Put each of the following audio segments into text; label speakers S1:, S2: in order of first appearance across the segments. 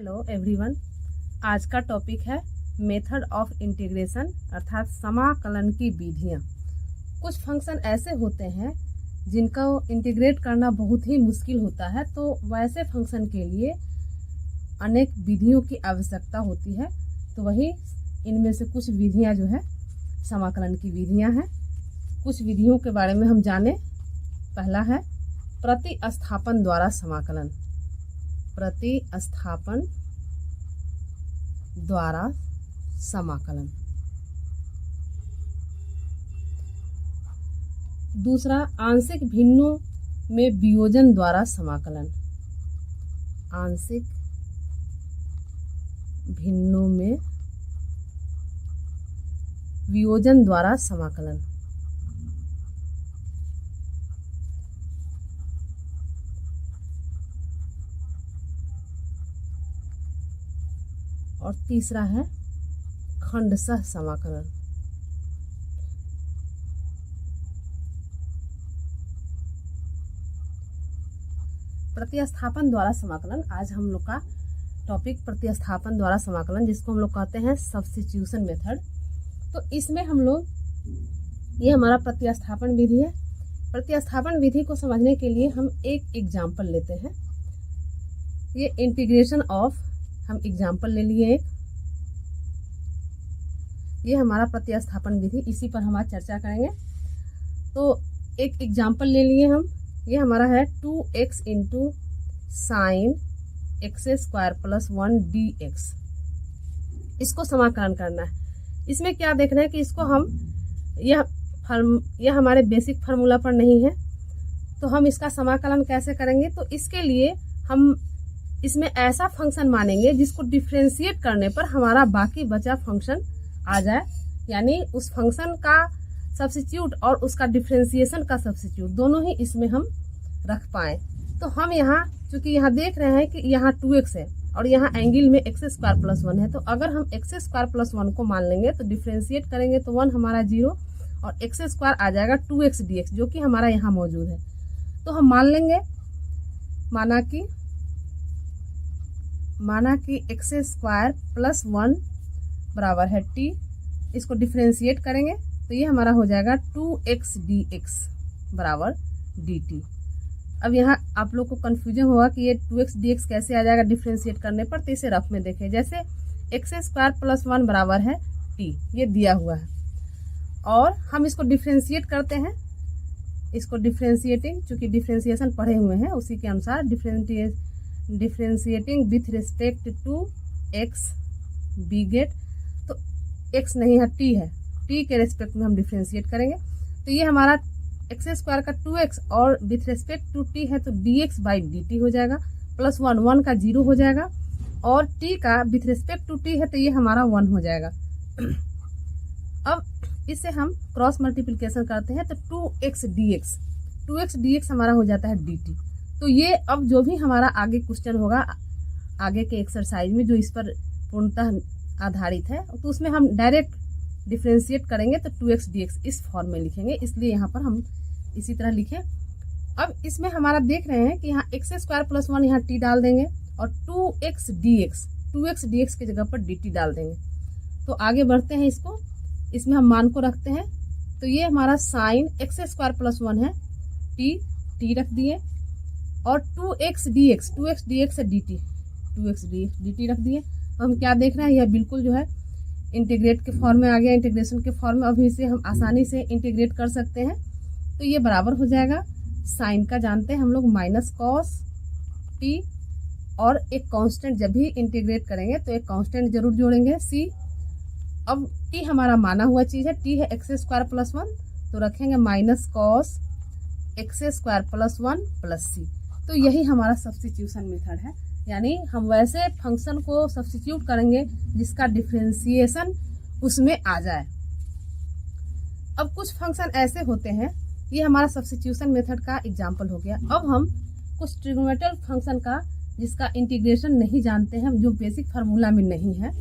S1: Hello everyone. आज का topic है मेथड ऑफ इंटीग्रेशन अर्थात समाकलन की विधियाँ। कुछ फंक्शन ऐसे होते हैं जिनका इंटीग्रेट करना बहुत ही मुश्किल होता है, तो वैसे फंक्शन के लिए अनेक विधियों की आवश्यकता होती है। तो वही इनमें से कुछ विधियाँ जो है समाकलन की विधियाँ हैं। कुछ विधियों के बारे में हम जाने। पहला है प्रतिस्थापन द्वारा समाकलन। प्रतिस्थापन द्वारा समाकलन। दूसरा आंशिक भिन्नों में वियोजन द्वारा समाकलन। आंशिक भिन्नों में वियोजन द्वारा समाकलन। और तीसरा है खंडशः समाकलन। प्रतिस्थापन द्वारा समाकलन। आज हम लोग का टॉपिक प्रतिस्थापन द्वारा समाकलन, जिसको हम लोग कहते हैं सब्स्टिट्यूशन मेथड। तो इसमें हम लोग, ये हमारा प्रतिस्थापन विधि है। प्रतिस्थापन विधि को समझने के लिए हम एक एग्जाम्पल लेते हैं। ये इंटीग्रेशन ऑफ, हम एग्जाम्पल ले लिए एक। ये हमारा प्रतिस्थापन विधि, इसी पर हम आज चर्चा करेंगे। तो एक एग्जाम्पल ले लिए हम। ये हमारा है 2x into sine x square plus 1 dx। इसको समाकलन करना है। इसमें क्या देखना है कि इसको हम, यह हमारे बेसिक फार्मूला पर नहीं है, तो हम इसका समाकलन कैसे करेंगे। तो इसके लिए हम इसमें ऐसा फंक्शन मानेंगे जिसको डिफ्रेंशिएट करने पर हमारा बाकी बचा फंक्शन आ जाए, यानी उस फंक्शन का सब्स्टिट्यूट और उसका डिफ्रेंशिएशन का सब्स्टिट्यूट दोनों ही इसमें हम रख पाए। तो हम यहाँ, चूंकि यहाँ देख रहे हैं कि यहाँ 2x है और यहाँ एंगल में x स्क्वायर प्लस 1 है, तो अगर हम x स्क्वायर प्लस 1 को मान लेंगे तो डिफ्रेंशिएट करेंगे तो 1 हमारा 0 और x स्क्वायर आ जाएगा 2x dx, जो कि हमारा यहाँ मौजूद है। तो हम मान लेंगे, माना कि x स्क्वायर प्लस 1 बराबर है t। इसको डिफ्रेंशिएट करेंगे तो ये हमारा हो जाएगा 2x dx बराबर dt। अब यहाँ आप लोग को कन्फ्यूजन होगा कि ये 2x dx कैसे आ जाएगा डिफ्रेंशिएट करने पर। तो इसे रफ में देखें, जैसे x स्क्वायर प्लस 1 बराबर है t, ये दिया हुआ है और हम इसको डिफ्रेंशिएट करते हैं। इसको डिफ्रेंशिएटिंग, चूंकि डिफ्रेंशिएशन पढ़े हुए हैं उसी के अनुसार differentiating with respect to x we get, तो x नहीं है t है, t के रिस्पेक्ट में हम डिफ्रेंशिएट करेंगे। तो ये हमारा x स्क्वायर का 2x और विथ रिस्पेक्ट टू t है तो dx बाई dt हो जाएगा, प्लस 1 का 0 हो जाएगा और t का विथ रिस्पेक्ट टू t है तो ये हमारा 1 हो जाएगा। अब इससे हम क्रॉस मल्टीप्लिकेशन करते हैं तो 2x dx हमारा हो जाता है dt। तो ये अब जो भी हमारा आगे क्वेश्चन होगा, आगे के एक्सरसाइज में जो इस पर पूर्णतः आधारित है, तो उसमें हम डायरेक्ट डिफ्रेंशिएट करेंगे तो 2x dx इस फॉर्म में लिखेंगे, इसलिए यहाँ पर हम इसी तरह लिखें। अब इसमें हमारा देख रहे हैं कि यहाँ x स्क्वायर प्लस 1 यहाँ t डाल देंगे और 2x dx की जगह पर dt डाल देंगे। तो आगे बढ़ते हैं, इसमें हम मान को रखते हैं। तो ये हमारा साइन x स्क्वायर प्लस 1 है, t रख दिए और 2x dx से dt रख दिए। हम क्या देख रहे हैं, यह बिल्कुल जो है इंटीग्रेट के फॉर्म में आ गया, इंटीग्रेशन के फॉर्म में। अभी इसे हम आसानी से इंटीग्रेट कर सकते हैं। तो ये बराबर हो जाएगा, साइन का जानते हैं हम लोग माइनस कॉस t, और एक कांस्टेंट जब भी इंटीग्रेट करेंगे तो एक कांस्टेंट जरूर जोड़ेंगे c। अब t हमारा माना हुआ चीज़ है, t है x स्क्वायर प्लस 1, तो रखेंगे minus cos x square plus 1 plus c। तो यही हमारा सब्स्टिट्यूशन मेथड है, यानी हम वैसे फंक्शन को सब्स्टिट्यूट करेंगे जिसका डिफरेंशिएशन उसमें आ जाए। अब कुछ फंक्शन ऐसे होते हैं, ये हमारा सब्स्टिट्यूशन मेथड का एग्जाम्पल हो गया। अब हम कुछ ट्रिग्नोमेट्रिक फंक्शन का जिसका इंटीग्रेशन नहीं जानते हैं, जो बेसिक फार्मूला में नहीं है,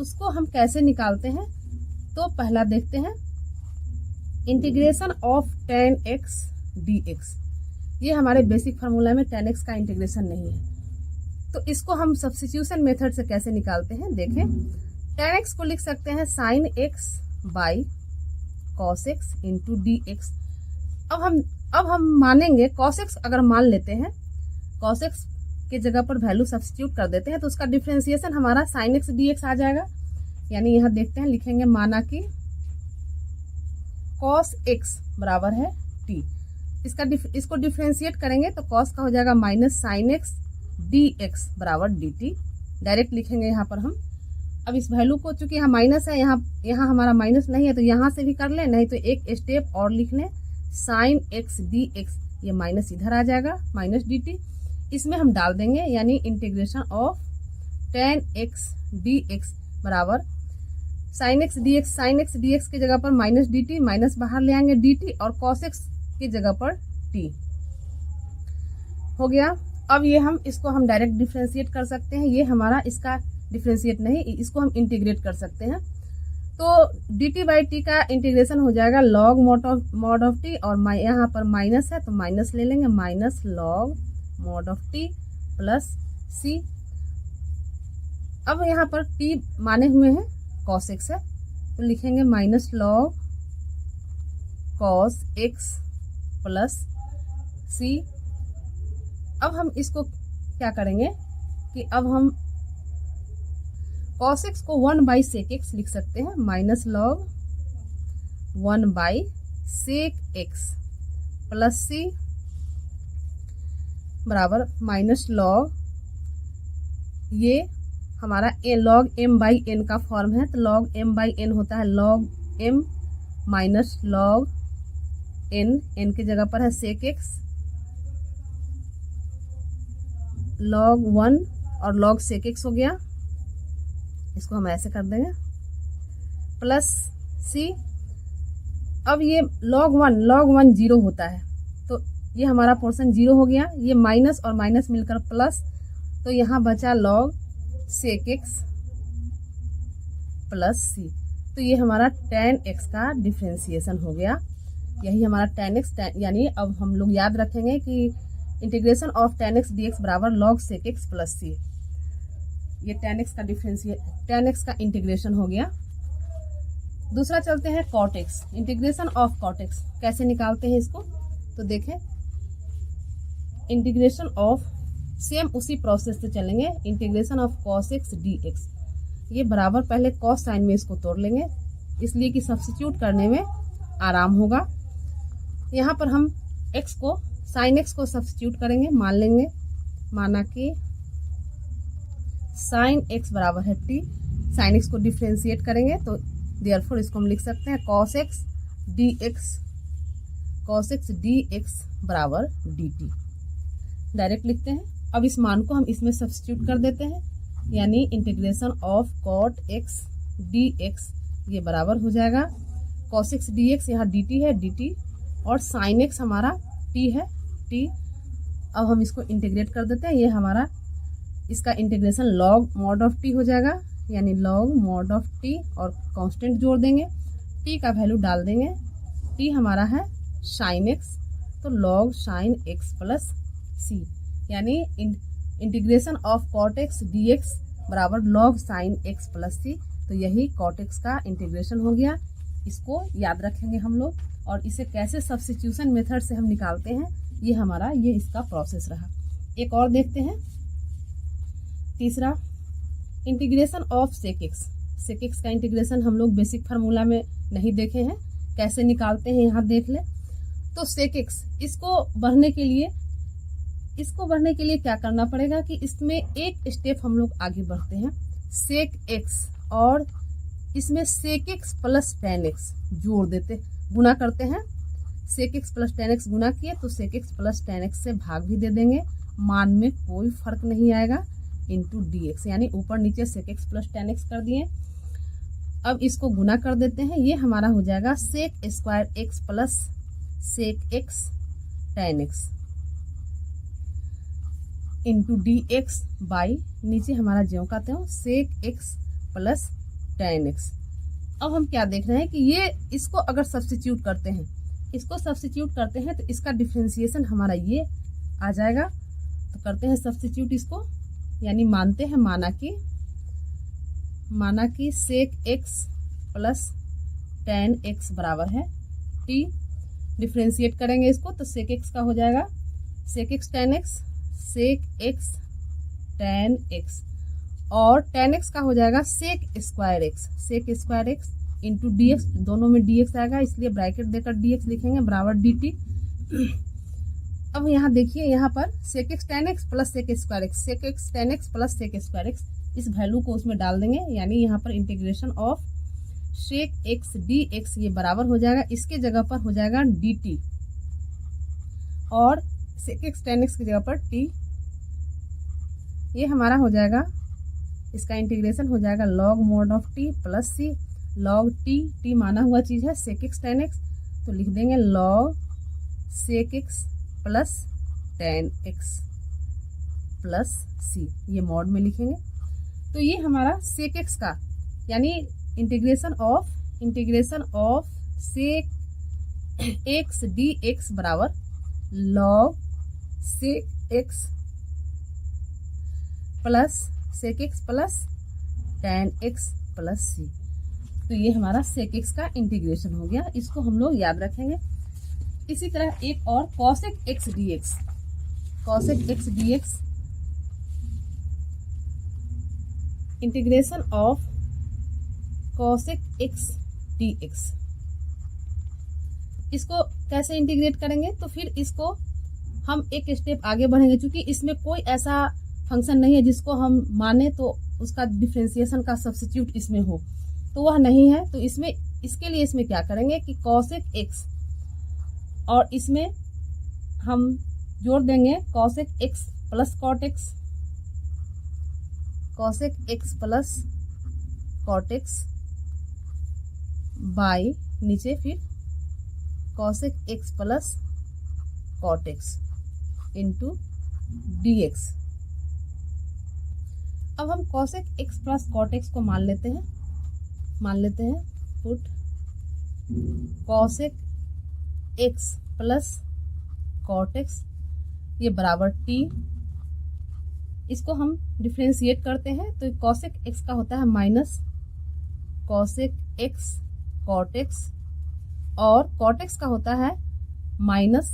S1: उसको हम कैसे निकालते हैं। तो पहला देखते हैं integration of tan x dx। ये हमारे बेसिक फार्मूला में tan x का इंटीग्रेशन नहीं है। तो इसको हम सब्स्टिट्यूशन मेथड से कैसे निकालते हैं, देखें। tan x को लिख सकते हैं sin x by cos x into d x. अब हम मानेंगे cos x, अगर मान लेते हैं cos x के जगह पर वैल्यू सब्स्टिट्यूट कर देते हैं तो उसका डिफरेंशिएशन हमारा sin x dx आ जाएगा। यानी यहाँ देखते हैं, लिखेंगे माना कि cos x बराबर है t, इसको डिफरेंशिएट करेंगे तो cos का हो जाएगा माइनस sin x dx बराबर dt। डायरेक्ट लिखेंगे यहाँ पर हम। अब इस वैल्यू को, चूंकि यहाँ माइनस है, यहाँ हमारा माइनस नहीं है तो यहाँ से भी कर ले, नहीं तो एक स्टेप और लिख लें, sin x dx, ये माइनस इधर आ जाएगा, माइनस dt। इसमें हम डाल देंगे, यानी integration of tan x dx बराबर sin x dx की जगह पर माइनस dt, माइनस बाहर ले आएंगे dt, और cos x की जगह पर t हो गया। अब ये इसको हम डायरेक्ट डिफरेंशिएट कर सकते हैं। ये हमारा, इसका डिफरेंशिएट नहीं, इसको हम इंटीग्रेट कर सकते हैं। तो dt बाई टी का इंटीग्रेशन हो जाएगा log mod ऑफ t, और यहाँ पर माइनस है तो माइनस ले लेंगे, minus log mod of t plus c। अब यहाँ पर t माने हुए हैं cos x है तो लिखेंगे minus log cos x plus c। अब हम इसको क्या करेंगे कि अब हम cos x को 1 बाई सेक x लिख सकते हैं, minus log 1 by sec x plus c बराबर माइनस log, ये हमारा log m बाई n का फॉर्म है, तो log m बाई n होता है log m minus log n की जगह पर है सेक x, log 1 और log सेक x हो गया, इसको हम ऐसे कर देंगे, प्लस c। अब ये log 1 जीरो होता है तो ये हमारा पोर्शन जीरो हो गया, ये माइनस और माइनस मिलकर प्लस, तो यहाँ बचा log सेक x प्लस c। तो ये हमारा tan x का डिफरेंशिएशन हो गया। यही हमारा tan x, यानी अब हम लोग याद रखेंगे कि integration of tan x dx बराबर log सेक x प्लस c। ये tan x का इंटीग्रेशन हो गया। दूसरा चलते हैं cot x, integration of cot x कैसे निकालते हैं इसको, तो देखें, इंटीग्रेशन ऑफ, सेम उसी प्रोसेस से चलेंगे, integration of cos x dx, ये बराबर पहले cos साइन में इसको तोड़ लेंगे, इसलिए कि सब्स्टिट्यूट करने में आराम होगा। यहाँ पर हम x को, sin x को सब्स्टिट्यूट करेंगे, मान लेंगे, माना कि sin x बराबर है t, sin x को डिफरेंशिएट करेंगे तो देयरफॉर इसको हम लिख सकते हैं cos x dx बराबर dt। डायरेक्ट लिखते हैं। अब इस मान को हम इसमें सब्स्टिट्यूट कर देते हैं, यानी integration of cot x dx, ये बराबर हो जाएगा cos x dx, यहाँ dt है dt, और sin x हमारा t है t। अब हम इसको इंटीग्रेट कर देते हैं, ये हमारा, इसका integration log mod of t हो जाएगा, यानी log mod ऑफ t, और कांस्टेंट जोड़ देंगे, t का वैल्यू डाल देंगे, t हमारा है sin x, तो log sin x plus c, यानी integration of cot x dx बराबर log sin x plus c। तो यही cot x का इंटीग्रेशन हो गया। इसको याद रखेंगे हम लोग, और इसे कैसे सब्स्टिट्यूशन मेथड से हम निकालते हैं, ये हमारा, ये इसका प्रोसेस रहा। एक और देखते हैं, तीसरा, इंटीग्रेशन ऑफ सेक एक्स का इंटीग्रेशन हम लोग बेसिक फार्मूला में नहीं देखे हैं, कैसे निकालते हैं यहाँ देख लें। तो सेक एक्स, इसको बढ़ने के लिए क्या करना पड़ेगा कि इसमें एक स्टेप हम लोग आगे बढ़ते हैं, सेक एक्स, और इसमें sec x plus tan x जोड़ देते, गुना करते हैं, sec x plus tan x गुना किए तो sec x plus tan x से भाग भी दे देंगे, मान में कोई फर्क नहीं आएगा, इंटू dx, यानी ऊपर नीचे sec x plus tan x कर दिए। अब इसको गुना कर देते हैं, ये हमारा हो जाएगा sec square x plus sec x tan x into dx by, नीचे हमारा ज्यों का त्यों sec x plus tan x। अब हम क्या देख रहे हैं कि ये, इसको अगर सब्स्टिट्यूट करते हैं तो इसका डिफरेंशिएशन हमारा ये आ जाएगा। तो करते हैं सब्स्टिट्यूट इसको, यानी मानते हैं माना कि sec x plus ten x बराबर है टी। डिफ्रेंशिएट करेंगे इसको तो सेक एक्स का हो जाएगा sec x tan x, sec x tan x, और टेन एक्स का हो जाएगा sec square x into d x, दोनों में डी एक्स आएगा इसलिए ब्रैकेट देकर डी एक्स लिखेंगे बराबर डी टी। अब यहाँ देखिए, यहाँ पर sec x tan x plus sec square x, sec x tan x plus sec square x, इस वैल्यू को उसमें डाल देंगे, यानी यहाँ पर integration of sec x d x ये बराबर हो जाएगा, इसके जगह पर हो जाएगा डी टी, और सेक एक्स टेन एक्स की जगह पर टी। ये हमारा हो जाएगा, इसका इंटीग्रेशन हो जाएगा log mod of t plus c log t, t माना हुआ चीज़ है सेक एक्स टेन एक्स, तो लिख देंगे log sec x plus ten x plus c, ये मॉड में लिखेंगे। तो ये हमारा सेक एक्स का यानी integration of sec x d x बराबर log sec x plus ten x plus c. तो ये हमारा सेक एक्स का इंटीग्रेशन हो गया, इसको हम लोग याद रखेंगे। इसी तरह एक और cosec x d x, integration of cosec x d x, इसको कैसे इंटीग्रेट करेंगे, तो फिर इसको हम एक स्टेप आगे बढ़ेंगे, क्योंकि इसमें कोई ऐसा फंक्शन नहीं है जिसको हम माने तो उसका डिफरेंशिएशन का सब्स्टिट्यूट इसमें हो, तो वह नहीं है। तो इसके लिए इसमें क्या करेंगे कि कॉसेक एक्स और इसमें हम जोड़ देंगे cosec x plus cot x, cosec x plus cot x by नीचे फिर cosec x plus cot x into d x. अब हम cosec x plus cot x को मान लेते हैं put cosec x plus cot x ये बराबर टी, इसको हम डिफ्रेंशिएट करते हैं तो कॉसेक एक्स का होता है minus cosec x cot x, और कॉट एक्स का होता है माइनस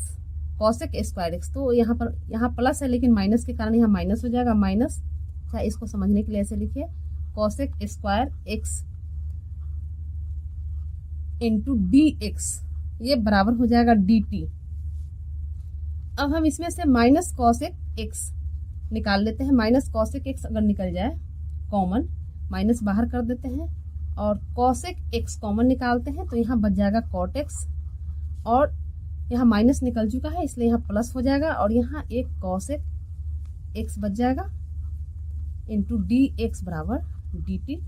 S1: कॉसेक स्क्वायर एक्स। तो यहाँ प्लस है लेकिन माइनस के कारण यहाँ माइनस हो जाएगा, माइनस, अच्छा इसको समझने के लिए ऐसे लिखिए cosec square x into d x ये बराबर हो जाएगा डी टी। अब हम इसमें से माइनस कॉसेक एक्स निकाल लेते हैं, माइनस कॉसेक एक्स अगर निकल जाए कॉमन, माइनस बाहर कर देते हैं और कॉसेक एक्स कॉमन निकालते हैं तो यहाँ बच जाएगा कॉट एक्स, और यहाँ माइनस निकल चुका है इसलिए यहाँ प्लस हो जाएगा, और यहाँ एक कॉसेक एक्स बच जाएगा इंटू डी एक्स बराबर डी टी।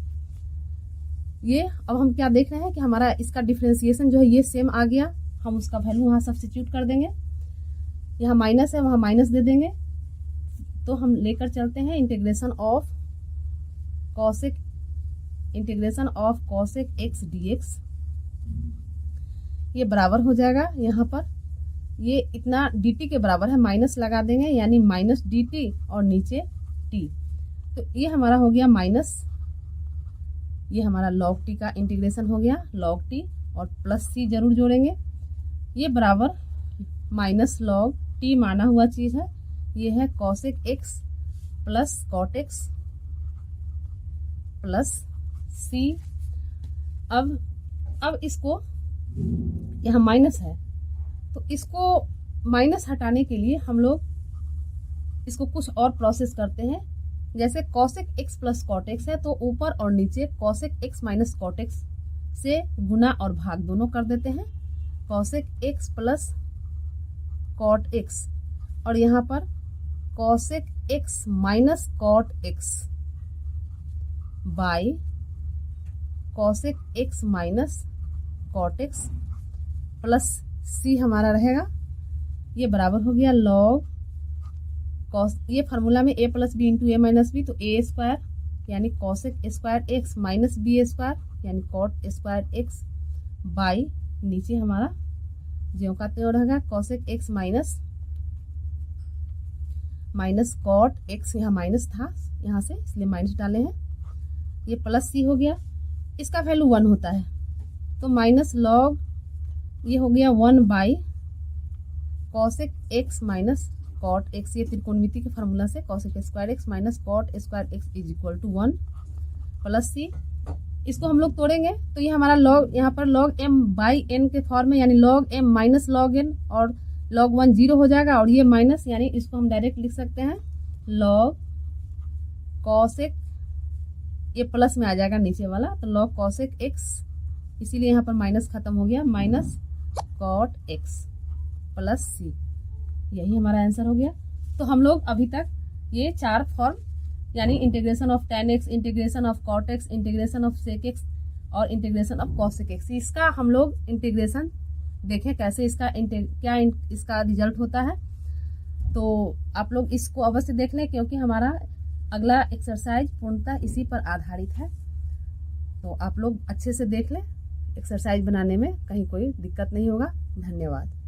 S1: ये अब हम क्या देख रहे हैं कि हमारा इसका डिफ्रेंशिएशन जो है ये सेम आ गया, हम उसका वैल्यू वहाँ सब्स्टिट्यूट कर देंगे, यहाँ माइनस है वहाँ माइनस दे देंगे, तो हम लेकर चलते हैं integration of cosec x d x, ये बराबर हो जाएगा, यहाँ पर ये इतना डी टी के बराबर है, माइनस लगा देंगे यानी माइनस डी टी और नीचे टी, तो ये हमारा हो गया माइनस, ये हमारा लॉग टी का इंटीग्रेशन हो गया लॉग टी, और प्लस सी जरूर जोड़ेंगे, ये बराबर माइनस लॉग टी माना हुआ चीज है, ये है cosec x plus cot x plus c. अब इसको यहाँ माइनस है तो इसको माइनस हटाने के लिए हम लोग इसको कुछ और प्रोसेस करते हैं, जैसे cosec x plus cot x है तो ऊपर और नीचे cosec x minus cot x से गुना और भाग दोनों कर देते हैं, cosec x plus cot x, और यहाँ पर cosec x minus cot x by cosec x minus cot x plus c हमारा रहेगा, ये बराबर हो गया लॉग कॉस, ये फार्मूला में a plus b into a minus b, तो ए स्क्वायर यानी cosec square x minus b square यानी कॉट स्क्वायर एक्स बाई नीचे हमारा ज्यों का त्यों रहेगा cosec x minus minus cot x, यहाँ माइनस था यहाँ से इसलिए माइनस डाले हैं, ये प्लस सी हो गया, इसका वैल्यू 1 होता है तो माइनस लॉग ये हो गया 1 by cosec x minus cot x, ये त्रिकोणमिति के फार्मूला से cosec square x minus cot square x is equal to 1 plus c. इसको हम लोग तोड़ेंगे तो ये हमारा लॉग, यहाँ पर लॉग एम बाई एन के फॉर्म में, यानी log m minus log n, और लॉग 1 0 हो जाएगा और ये माइनस, यानी इसको हम डायरेक्ट लिख सकते हैं लॉग कॉसेक, ये प्लस में आ जाएगा नीचे वाला, तो लॉग कॉसेक एक्स, इसीलिए यहाँ पर माइनस खत्म हो गया, माइनस कॉट एक्स प्लस सी, यही हमारा आंसर हो गया। तो हम लोग अभी तक ये 4 फॉर्म, यानी integration of tan x, integration of cot x, integration of sec x और इंटीग्रेशन ऑफ cosec x, इसका हम लोग इंटीग्रेशन देखें कैसे इसका क्या इसका रिजल्ट होता है। तो आप लोग इसको अवश्य देख लें क्योंकि हमारा अगला एक्सरसाइज पूर्णतः इसी पर आधारित है। तो आप लोग अच्छे से देख लें, एक्सरसाइज बनाने में कहीं कोई दिक्कत नहीं होगा। धन्यवाद।